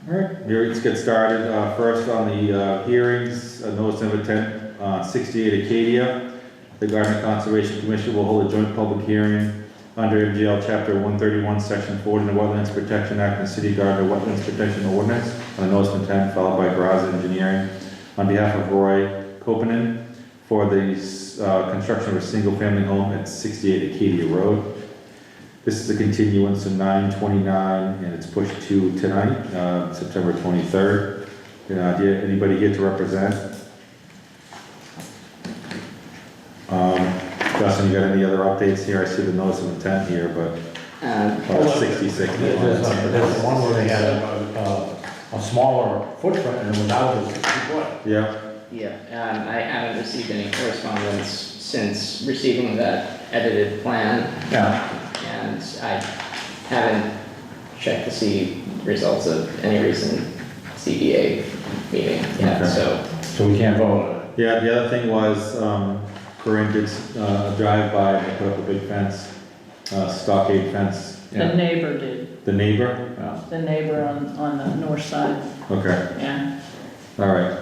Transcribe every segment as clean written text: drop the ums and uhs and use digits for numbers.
All right, here, let's get started. First on the hearings, notice number 10, 68 Acadia. The Gardner Conservation Commission will hold a joint public hearing under MGL Chapter 131, Section 40 of the Wetlands Protection Act and City of Gardner Wetlands Protection Ordinance on notice of intent followed by Graza Engineering on behalf of Roy Kopanen for the construction of a single-family home at 68 Acadia Road. This is a continuance of 9/29, and it's pushed to tonight, September 23rd. Anybody here to represent? Justin, you got any other updates here? I see the notice of intent here, but 66. There's one where they had a smaller footprint and it was out of 60 foot. Yeah. Yeah, I haven't received any correspondence since receiving that edited plan. Yeah. And I haven't checked to see results of any recent CBA meeting yet, Okay. So we can't vote on it. Yeah, the other thing was, Corinne did a drive-by and they put up a big fence, stockade fence. The neighbor did, The neighbor? Yeah. the neighbor on the north side, Okay, yeah. all right.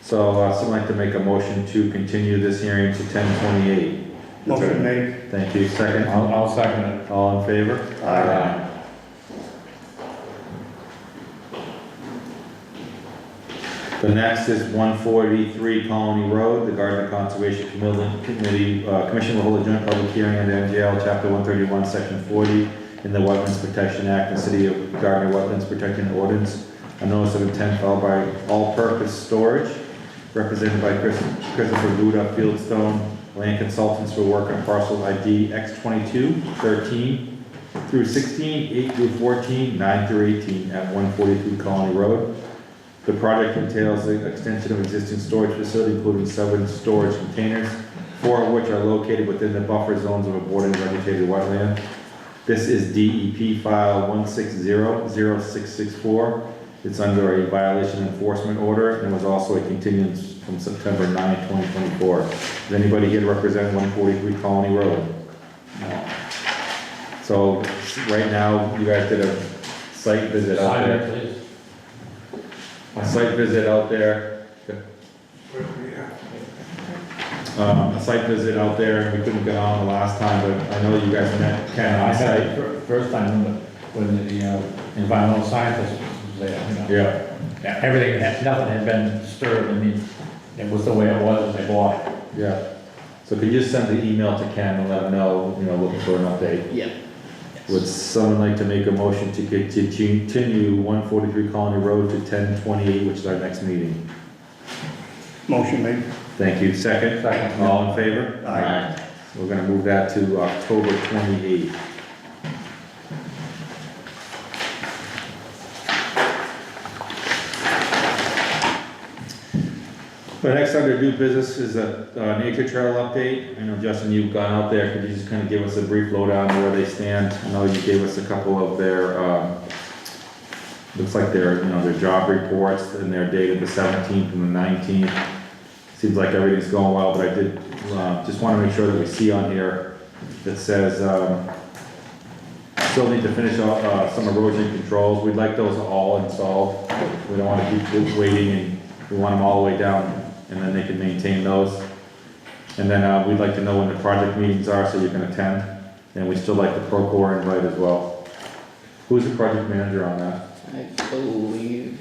So, someone like to make a motion to continue this hearing to 10/28. Motion made. Thank you. Second? I'll second it. All in favor? Aye. The next is 143 Colony Road. The Gardner Conservation Commission will hold a joint public hearing under MGL Chapter 131, Section 40 in the Wetlands Protection Act and City of Gardner Wetlands Protection Ordinance. A notice of intent followed by all-purpose storage, represented by Christopher Buda, Fieldstone Land Consultants for work on parcel ID X22, 13 through 16, 8 through 14, 9 through 18 at 143 Colony Road. The project entails the extension of existing storage facility, including 7 storage containers, 4 of which are located within the buffer zones of a boarded and vegetated wetland. This is DEP file 1600664. It's under a violation enforcement order and was also a continuance from September 9, 2024. Is anybody here to represent 143 Colony Road? No. So right now, you guys did a site visit out Sign there. it, please. A site visit out there. A site visit out there, and we couldn't get on the last time, but I know you guys met Ken on I had site. it first time when the environmental scientist was there, you know. Yeah, Everything, nothing had been disturbed. I mean, it was the way it was as they bought it. yeah. So could you just send the email to Ken and let him know, looking for an update? Yeah. Would someone like to make a motion to continue 143 Colony Road to 10/28, which is our next meeting? Motion made. Thank you. Second? Second. All in favor? Aye. We're gonna move that to October 28th. The next under new business is a nature trail update. I know Justin, you've gone out there. Could you just kind of give us a brief lowdown of where they stand? I know you gave us a couple of their, looks like their job reports, and they're dated the 17th and the 19th. Seems like everything's going well, but I did just want to make sure that we see on here that says still need to finish off some erosion controls. We'd like those all installed. We don't want to keep waiting, and we want them all the way down, and then they can maintain those. And then we'd like to know when the project meetings are so you can attend. And we still like the Procore invite as well. Who's the project manager on that? I believe,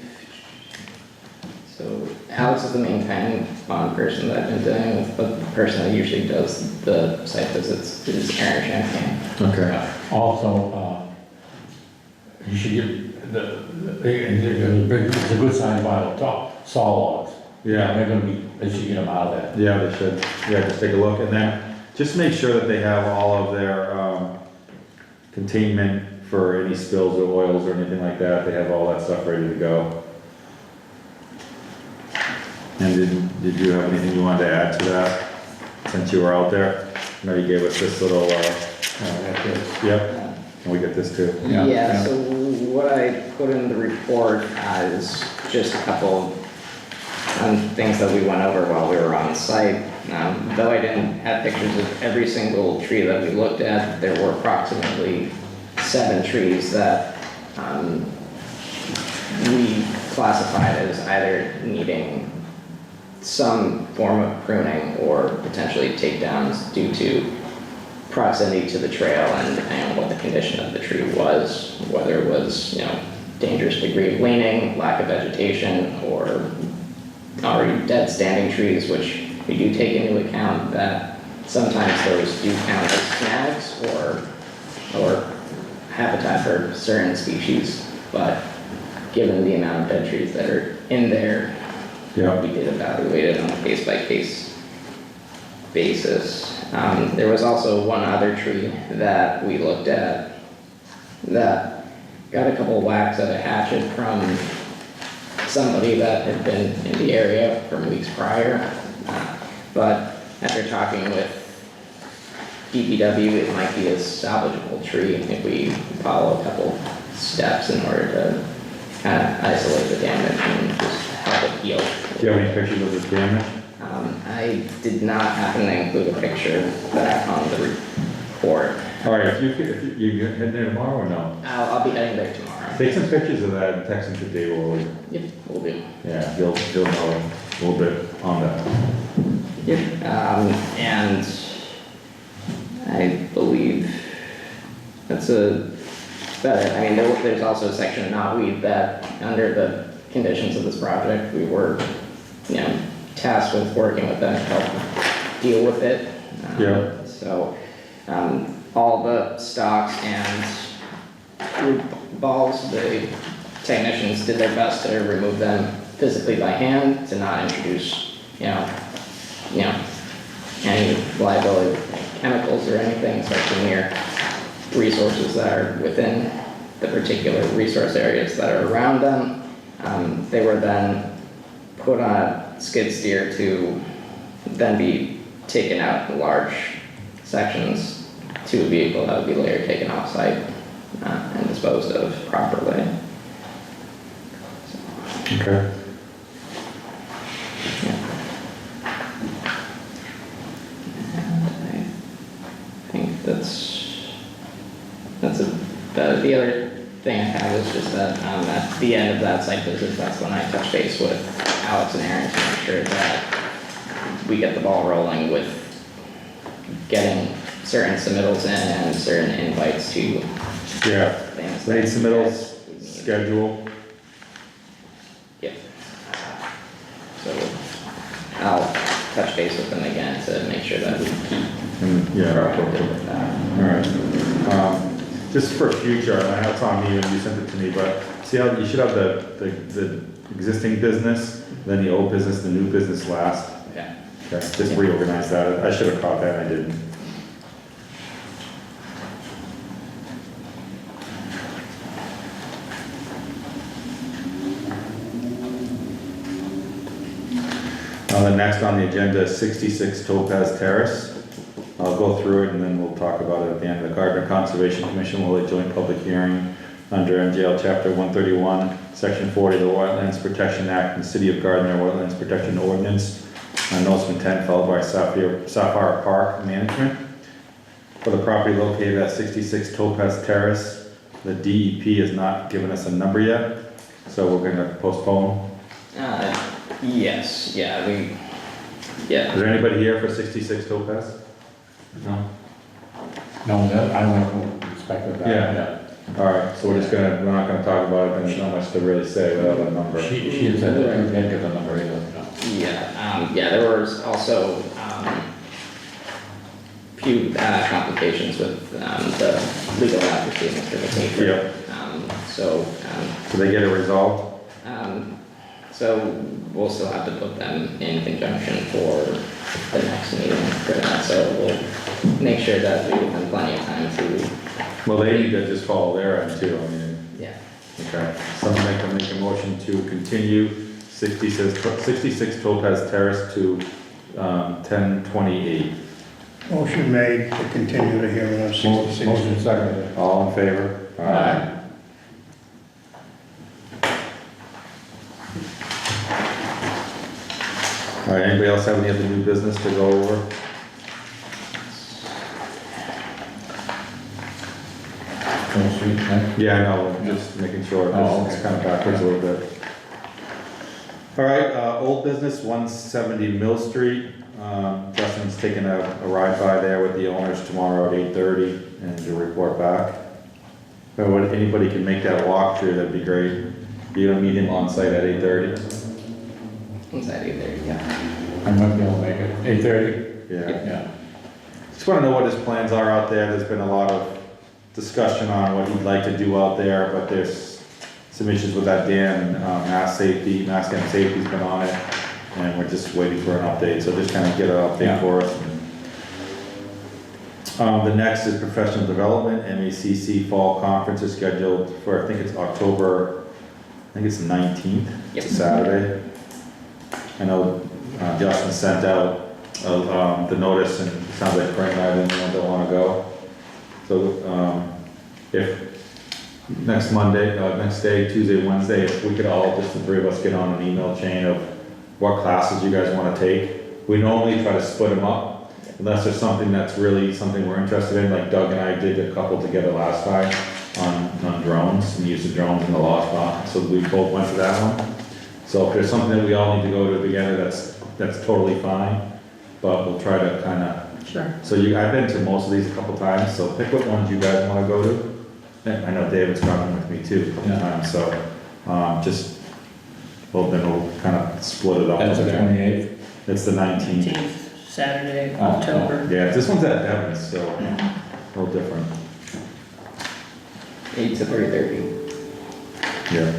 so Alex is the main kind bond person that I've been dealing with, but the person that usually does the site visits is Aaron Champagne. Okay. Also, you should get it's a good sign by the top, saw logs. Yeah. They should get them out of there. Yeah, they should. Yeah, just take a look, and then just make sure that they have all of their containment for any spills or oils or anything like that. They have all that stuff ready to go. And did you have anything you wanted to add to that since you were out there? I know you gave us this little. Yep. And we get this too. Yeah, so what I put in the report is just a couple things that we went over while we were on site. Though I didn't have pictures of every single tree that we looked at, there were approximately 7 trees that we classified as either needing some form of pruning or potentially takedowns due to proximity to the trail and depending on what the condition of the tree was, whether it was, dangerous degree of leaning, lack of vegetation, or already dead standing trees, which we do take into account that sometimes those do count as snags or habitat for certain species, but given the amount of dead trees that are in there, Yeah. we did evaluate it on a case-by-case basis. There was also one other tree that we looked at that got a couple whacks at a hatchet from somebody that had been in the area from weeks prior. But after talking with DPW, it might be a salvageable tree if we follow a couple steps in order to kind of isolate the damage and just help it heal. Do you have any pictures of the damage? I did not happen to include a picture of that on the report. All right, if you head there tomorrow or no? I'll be heading there tomorrow. Take some pictures of that and text them to Dave or, Yep, will do. yeah, he'll know a little bit on that. Yep. And I believe that's about it. I mean, there's also a section of knotweed that, under the conditions of this project, we were, tasked with working with them to help deal with it. Yeah. So, all the stalks and root balls, the technicians did their best to remove them physically by hand, to not introduce, any liability with chemicals or anything, especially near resources that are within the particular resource areas that are around them. They were then put on a skid steer to then be taken out in large sections to a vehicle that would be later taken off site and disposed of properly. Okay. Yeah. And I think that's about it. The other thing I have is just that at the end of that site visit, that's when I touch base with Alex and Aaron to make sure that we get the ball rolling with getting certain submittals in and certain invites to Yeah, things. late that submittals, we need. schedule. Yep. So I'll touch base with them again to make sure that we keep Yeah. proactive with that. Alright, just for future, I know it's on me when you sent it to me, but see how you should have the existing business, then the old business, the new business last. Okay. Okay, just reorganize that, I should have caught that, I didn't. The next on the agenda is 66 Topaz Terrace. I'll go through it and then we'll talk about it at the end. The Gardner Conservation Commission will hold a joint public hearing under MGL Chapter 131, Section 40 of the Wetlands Protection Act and the City of Gardner Wetlands Protection Ordinance on notice of intent followed by Sapphire Park Management for the property located at 66 Topaz Terrace. The DEP has not given us a number yet, so we're gonna postpone. Yes, yeah, Is there anybody here for 66 Topaz? No? No, that, I don't know, inspected that. Yeah. Alright, so we're not gonna talk about it, and there's not much to really say without a number. She had said that you didn't get the number either, no. there was also, few, complications with, the legal advocacy, Mr. McKeever. Yep. So, So they get it resolved? so we'll still have to put them in conjunction for the next meeting for that, so we'll make sure that we give them plenty of time to, Well, they need to just follow their end too, I mean, yeah. okay. Someone make a motion to continue 66 Topaz Terrace to, 10/28. Motion made to continue the hearing on 66. Motion seconded. All in favor? Aye. Alright, anybody else have any other new business to go over? Mill Street, right? Yeah, I know, just making sure, Oh, it's okay. kind of backwards a little bit. All right, old business, 170 Mill Street. Justin's taking a ride by there with the owners tomorrow at 8:30 and to report back. But if anybody can make that walkthrough, that'd be great. You gonna meet him on site at 8:30? Inside either, yeah. I might be able to make it, 8:30? Yeah. Yeah. Just wanna know what his plans are out there. There's been a lot of discussion on what he'd like to do out there, but there's some issues with that dam and, mass dam safety's been on it. And we're just waiting for an update, so just kind of get an update Yeah. for us. The next is professional development, MACC Fall Conference is scheduled for, I think it's October, I think it's the 19th, it's a Saturday. I know Justin sent out the notice and it sounds like Frank and I didn't want to go. So if next Monday, next day, Tuesday, Wednesday, if we could all, just the three of us, get on an email chain of what classes you guys want to take. We normally try to split them up, unless there's something that's really something we're interested in, like Doug and I did a couple together last time on drones, and used the drones in the lost box, so we both went to that one. So if there's something that we all need to go to together, that's totally fine, but we'll try to kind of, Sure. so I've been to most of these a couple times, so pick what ones you guys want to go to. And I know David's gone with me too a couple Yeah. times, so just, well, then we'll kind of split it up. That's the 28th? It's the 19th. 19th, Saturday, Oh, October. Yeah, this one's at Devon's, so a little different. 8 to 3:30. Yeah.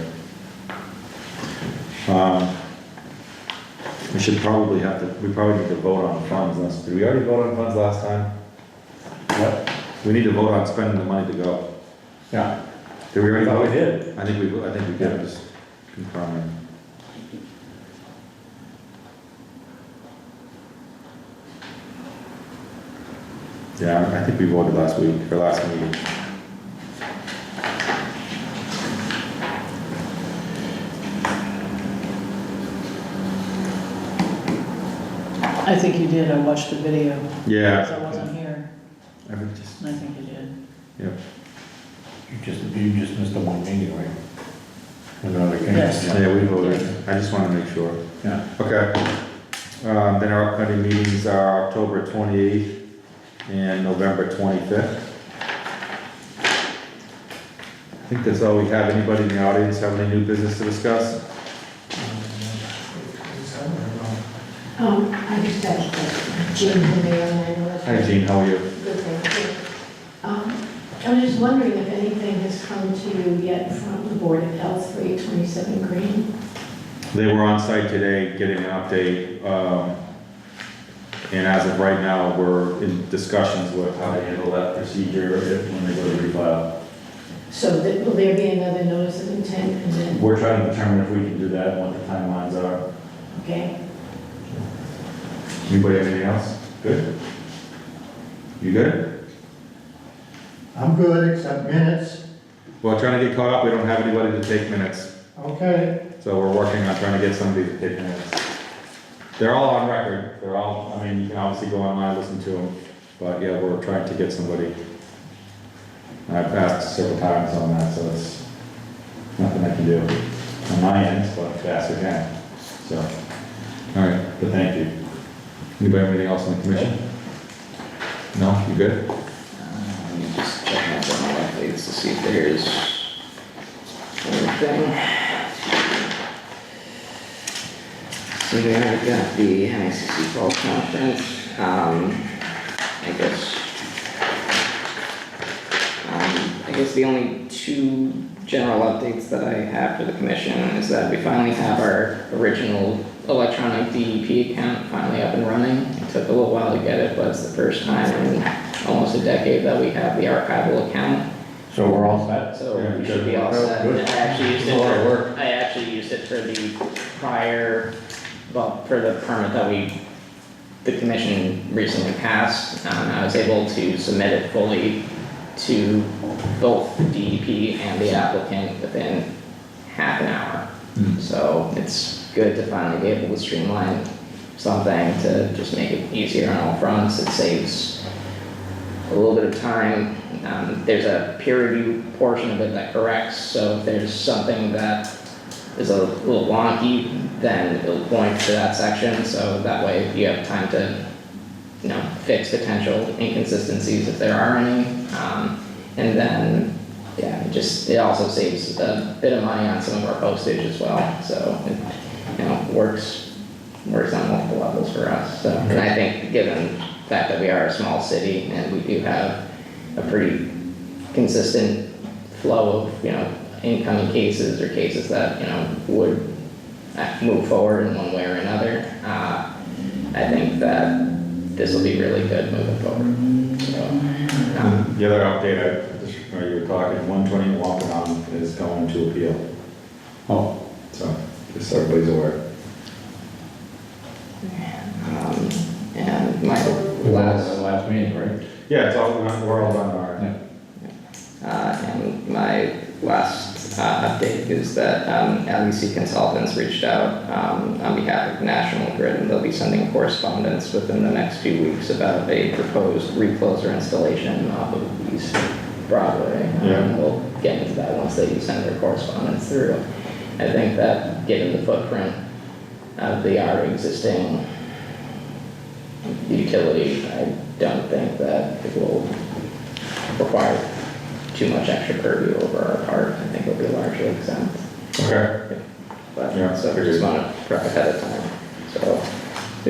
We should probably we probably need to vote on funds. Did we already vote on funds last time? What? We need to vote on spending the money to go. Yeah. Did we already Thought we vote? did. I think we did, I'm just confirming. Yeah, I think we voted last week, or last meeting. I think you did, I watched the video. Yeah. Because I wasn't here, I would just, and I think you did. yeah. You just missed the one meeting, right? Another case. Yes. Yeah, we voted. I just want to make sure. Yeah. Okay. Then our upcoming meetings are October 28th and November 25th. I think that's all we have. Anybody in the audience have any new business to discuss? I just have Jim from the airline. Hi Jean, how are you? Good, thank you. I was just wondering if anything has come to you yet from the Board of Health for 827 Green? They were on site today getting an update. And as of right now, we're in discussions with how to handle that procedure when they go to refile. So will there be another notice of intent and then, We're trying to determine if we can do that and what the timelines are. okay? Anybody have anything else? Good? You good? I'm good, except minutes. Well, trying to get caught up, we don't have anybody to take minutes, Okay. so we're working on trying to get somebody to take minutes. They're all on record, they're all, I mean, you can obviously go online and listen to them, but yeah, we're trying to get somebody. I've asked several times on that, so it's nothing I can do on my end, but I've asked again, so. All right, but thank you. Anybody have anything else on the commission? No, you good? Let me just check my journal updates to see if there's anything. So we already got the NICC Fall Conference, I guess the only two general updates that I have for the commission is that we finally have our original electronic DEP account finally up and running. It took a little while to get it, but it's the first time in almost a decade that we have the archival account. So we're all set? So Yeah, we should be all set. good. And I actually used It's a lot of work. I actually used it for the prior, well, for the permit that the commission recently passed. I was able to submit it fully to both the DEP and the applicant within half an hour. So it's good to finally be able to streamline something to just make it easier on all fronts. It saves a little bit of time. There's a peer review portion of it that corrects, so if there's something that is a little wonky, then it'll point to that section, so that way you have time to, fix potential inconsistencies if there are any. And then, yeah, it also saves a bit of money on some of our postage as well, so it, works on multiple levels for us, so. And I think given the fact that we are a small city and we do have a pretty consistent flow of, incoming cases or cases that, would move forward in one way or another, I think that this will be really good moving forward, so. The other update, you were talking, 120 Wampanoag is going to appeal, Oh, so just so everybody's aware. And my the last, last meeting, right? Yeah, it's all, we're all done our, and my last update is that LEC Consultants reached out on behalf of National Grid, and they'll be sending correspondence within the next few weeks about a proposed recloser installation off of East Broadway. Yeah. We'll get into that once they send their correspondence through. I think that given the footprint of our existing utility, I don't think that it will require too much extra purview over our part. I think it'll be largely exempt. okay. But, Yeah, so we just wanna prep ahead of time, so,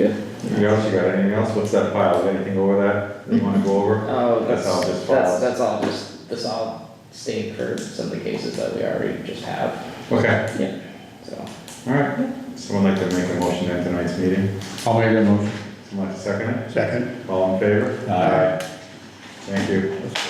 yeah. Anything else, you got anything else? What's that pile, Got anything over that you wanna go over? Oh, That's all just files. that's all just, this all stayed for some of the cases that we already just have, Okay, yeah, so. alright. Someone like to make a motion at tonight's meeting? I'll make that motion. Someone like to second it? Second. All in favor? Aye. Thank you. Let's go.